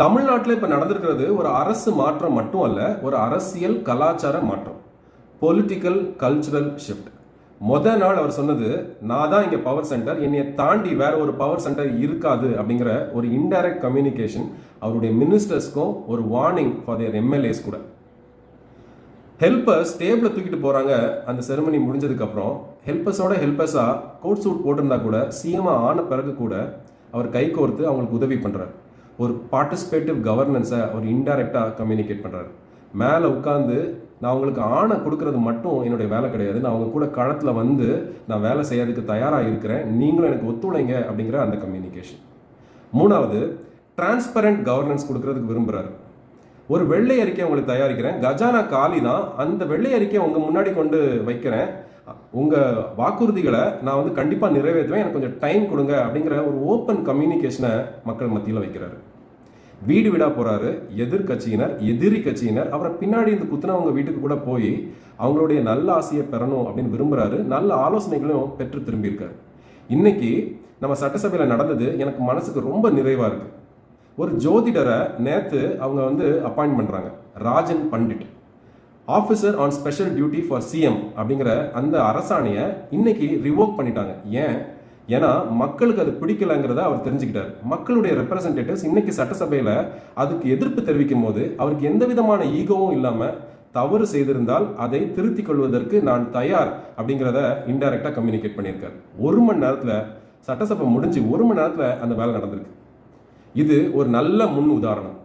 தமிழ்நாட்டில் இப்போ நடந்திருக்கிறது ஒரு அரசு மாற்றம் மட்டும் அல்ல, ஒரு அரசியல் கலாச்சார மாற்றம். Political cultural shift. நாள் அவர் சொன்னது, நான் தான் இங்கே பவர் சென்டர், என்னைய தாண்டி வேற ஒரு பவர் சென்டர் இருக்காது அப்படிங்கிற ஒரு இன்டைரக்ட் கம்யூனிகேஷன் அவருடைய மினிஸ்டர்ஸ்க்கும் ஒரு வார்னிங் ஃபார் தியர் எம்எல்ஏஸ் கூட. ஹெல்பர்ஸ் டேபிளை தூக்கிட்டு போறாங்க. அந்த செரமனி முடிஞ்சதுக்கு அப்புறம் ஹெல்பர்ஸோட ஹெல்பர்ஸா கோட் சூட் போட்டிருந்தா கூட சிஎம் ஆன பிறகு கூட அவர் கை கோர்த்து அவங்களுக்கு உதவி பண்றாரு. ஒரு பார்ட்டிசிபேட்டிவ் கவர்னன்ஸை அவர் இன்டைரக்டாக கம்யூனிகேட் பண்ணுறாரு. மேலே உட்காந்து நான் அவங்களுக்கு ஆணை கொடுக்கறது மட்டும் என்னுடைய வேலை கிடையாது, நான் அவங்க கூட களத்தில் வந்து நான் வேலை செய்யறதுக்கு தயாராக இருக்கிறேன், நீங்களும் எனக்கு ஒத்துழைங்க அப்படிங்கிற அந்த கம்யூனிகேஷன். மூணாவது, டிரான்ஸ்பரண்ட் கவர்னன்ஸ் கொடுக்கறதுக்கு விரும்புகிறாரு. ஒரு வெள்ளை அறிக்கை உங்களுக்கு தயாரிக்கிறேன், கஜானா காலி தான், அந்த வெள்ளை அறிக்கையை உங்கள் முன்னாடி கொண்டு வைக்கிறேன், உங்கள் வாக்குறுதிகளை நான் வந்து கண்டிப்பாக நிறைவேற்றுவேன், எனக்கு கொஞ்சம் டைம் கொடுங்க அப்படிங்கிற ஒரு ஓப்பன் கம்யூனிகேஷனை மக்கள் மத்தியில் வைக்கிறாரு. வீடு வீடாக போகிறாரு. எதிர்கட்சியினர், எதிரி கட்சியினர் அவரை பின்னாடி இந்த குத்துனவங்க வீட்டுக்கு கூட போய் அவங்களுடைய நல்ல ஆசையை பெறணும் அப்படின்னு விரும்புகிறாரு. நல்ல ஆலோசனைகளையும் பெற்று திரும்பியிருக்காரு. இன்னைக்கு நம்ம சட்டசபையில் நடந்தது எனக்கு மனசுக்கு ரொம்ப நிறைவாக இருக்குது. ஒரு ஜோதிடரை நேற்று அவங்க வந்து அப்பாயின்ட் பண்ணுறாங்க, Rajan Pandit, officer on special duty for CM அப்படிங்கிற அந்த அரசாணையை இன்னைக்கு ரிவோக் பண்ணிட்டாங்க. ஏன்னா மக்களுக்கு அது பிடிக்கலங்கிறத அவர் தெரிஞ்சுக்கிட்டார். மக்களுடைய ரெப்ரசன்டேட்டிவ்ஸ் இன்னைக்கு சட்டசபையில் அதுக்கு எதிர்ப்பு தெரிவிக்கும் போது அவருக்கு எந்த விதமான ஈகோவும் இல்லாமல் தவறு செய்திருந்தால் அதை திருத்திக் கொள்வதற்கு நான் தயார் அப்படிங்கிறத இன்டைரக்டாக கம்யூனிகேட் பண்ணியிருக்காரு. 1 மணி நேரத்தில் சட்டசபை முடிஞ்சு 1 மணி நேரத்தில் அந்த வேலை நடந்திருக்கு. இது ஒரு நல்ல முன் உதாரணம்.